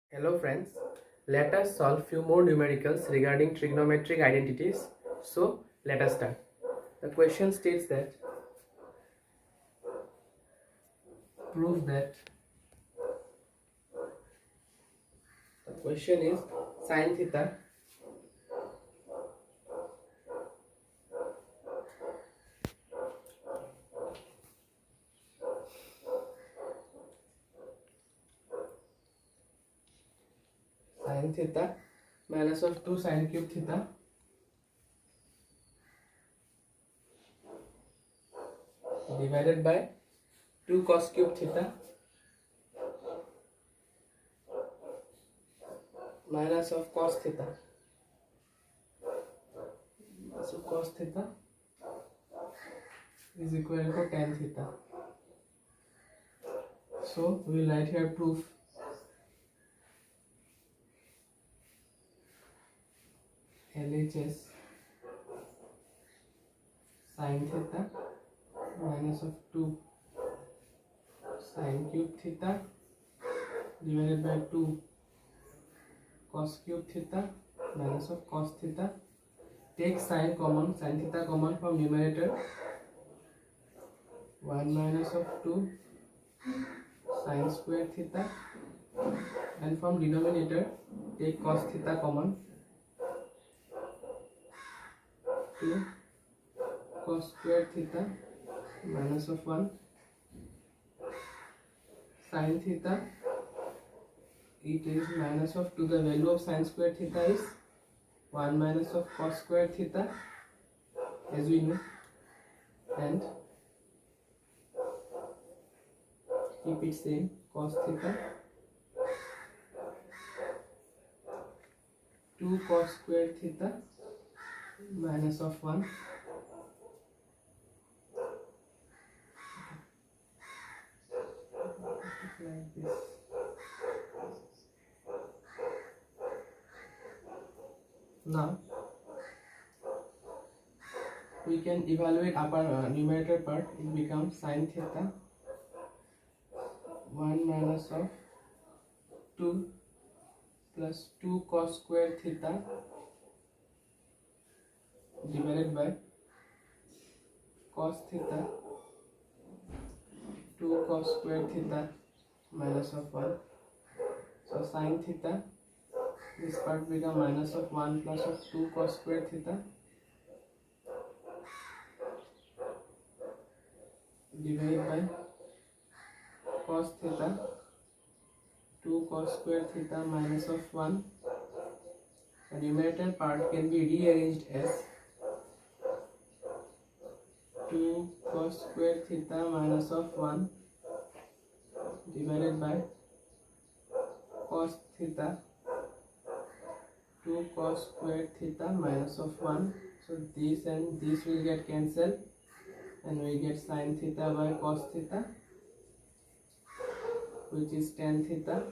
Hello friends, let us solve few more numericals regarding trigonometric identities. So let us start. The question states that prove that the question is sin theta minus of 2 sin cube theta divided by 2 cos cube theta minus of cos theta. So cos theta is equal to tan theta. So we will write here proof. LHS sin theta minus of 2 sin cube theta divided by 2 cos cube theta minus of cos theta. Take sin common, sin theta common from numerator. 1 minus of 2 sin square theta, and from denominator take cos theta common. 2 cos square theta minus of 1 sin theta, it is minus of 2. The value of sin square theta is 1 minus of cos square theta, as we know, and keep it same, cos theta 2 cos square theta minus of 1 like this. Now we can evaluate upper numerator part. It becomes sin theta 1 minus of 2 plus 2 cos square theta divided by cos theta 2 cos square theta minus of 1. So sin theta, this part become minus of 1 plus of 2 cos square theta divided by cos theta 2 cos square theta minus of 1. The numerator part can be rearranged as 2 cos square theta minus of 1 divided by cos theta 2 cos square theta minus of 1. So this and this will get cancelled, and we get sin theta by cos theta, which is tan theta,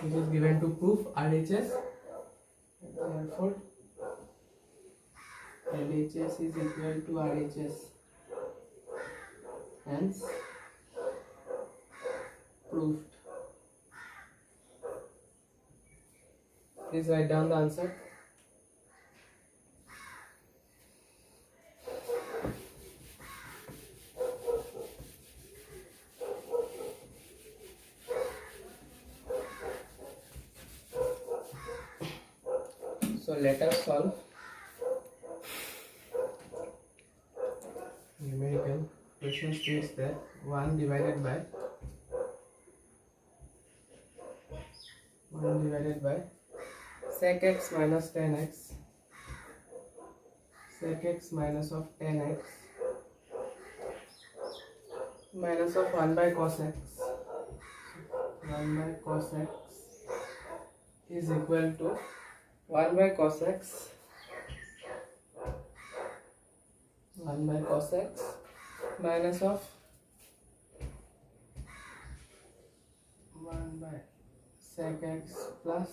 which is given to prove RHS. Therefore LHS is equal to RHS, hence proved. Please write down the answer. So let us solve numerical. Question states that 1 divided by sec x minus tan x, sec x minus of tan x minus of 1 by cos x, 1 by cos x is equal to 1 by cos x, 1 by cos x minus of 1 by sec x plus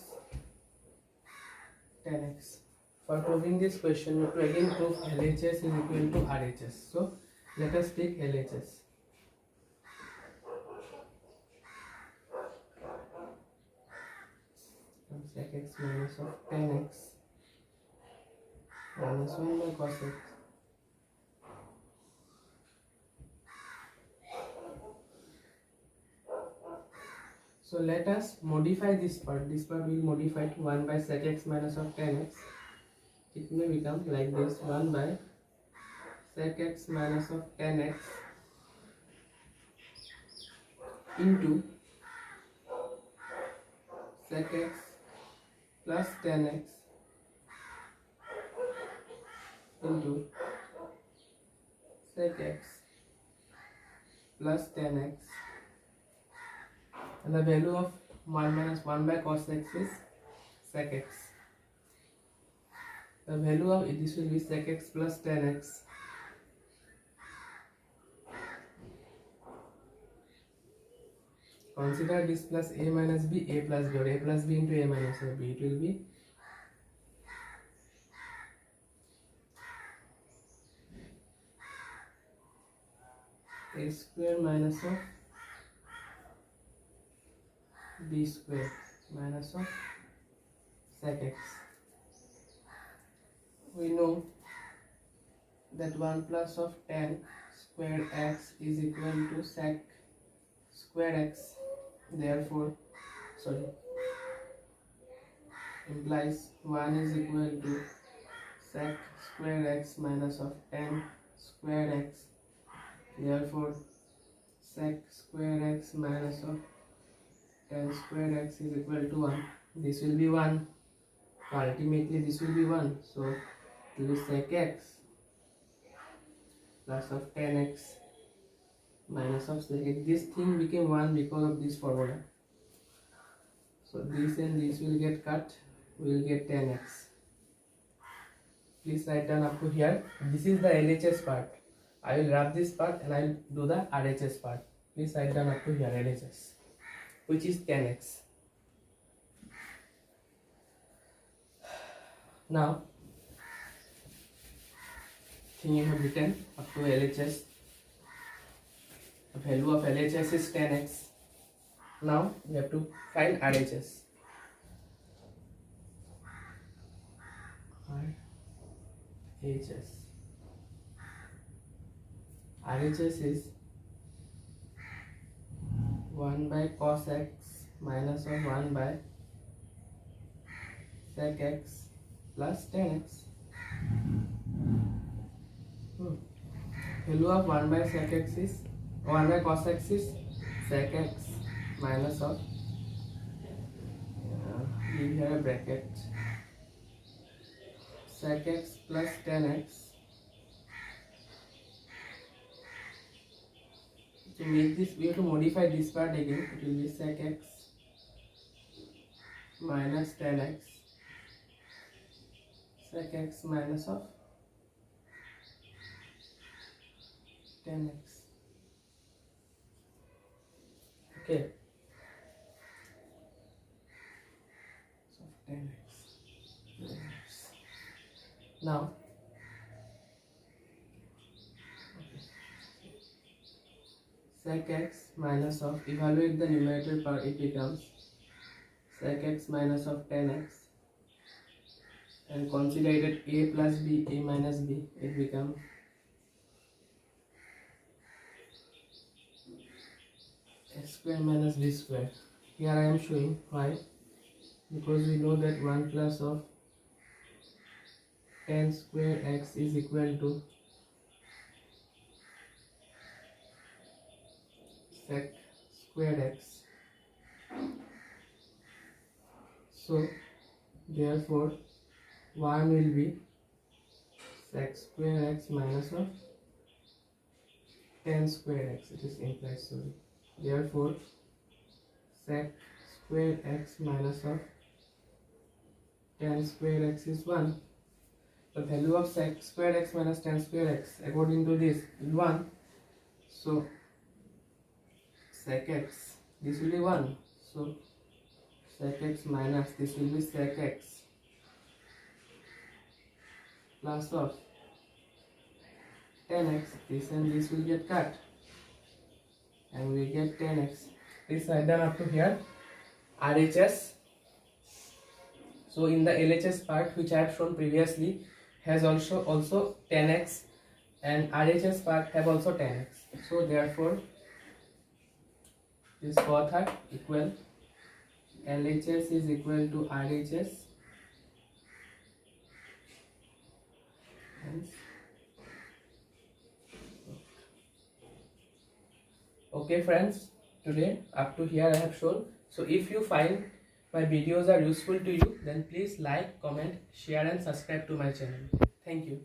tan x. For proving this question, we have to again prove LHS is equal to RHS. So let us take LHS. sec x minus of tan x minus 1 by cos x. So let us modify this part. This part will modify to 1 by sec x minus of tan x. It may become like this: 1 by sec x minus of tan x into sec x plus tan x into sec x plus tan x, and the value of 1 minus 1 by cos x is sec x. The value of this will be sec x plus tan x. Consider this plus a minus b, a plus b, or a plus b into a minus b. It will be a square minus of b square minus of sec x. We know that 1 plus of tan squared x is equal to sec squared x. Therefore, implies 1 is equal to sec squared x minus of tan squared x. Therefore, sec squared x minus of tan squared x is equal to 1. This will be 1. So ultimately this will be 1. So it will be sec x plus of tan x minus of sec x. This thing became 1 because of this formula. So this and this will get cut. We will get tan x. Please write down up to here. This is the LHS part. I will wrap this part and I will do the RHS part. Please write down up to here LHS, which is tan x. Now, thing you have written up to LHS. The value of LHS is tan x. Now we have to find RHS. RHS is 1 by cos x minus of 1 by sec x plus tan x. Value of 1 by sec x is 1 by cos x is sec x minus of leave here a bracket sec x plus tan x. To make this, we have to modify this part again. It will be sec x minus tan x, sec x minus of tan x. Okay. So tan x. Now, sec x minus of, evaluate the numerator part, it becomes sec x minus of tan x, and consider it a plus b, a minus b, it becomes a square minus b square. Here I am showing why, because we know that 1 plus of tan square x is equal to sec squared x. So therefore 1 will be sec square x minus of tan square x. It is implied, sorry. Therefore sec square x minus of tan square x is 1. The value of sec square x minus tan square x according to this is 1. So sec x, this will be 1. So sec x minus this will be sec x plus of tan x. This and this will get cut and we get tan x. Please write down up to here RHS So in the LHS part, which I have shown previously, has also 10x, and RHS part have also 10x. So therefore this both are equal. LHS is equal to RHS. Okay friends, today up to here I have shown. So if you find my videos are useful to you, then please like, comment, share and subscribe to my channel. Thank you.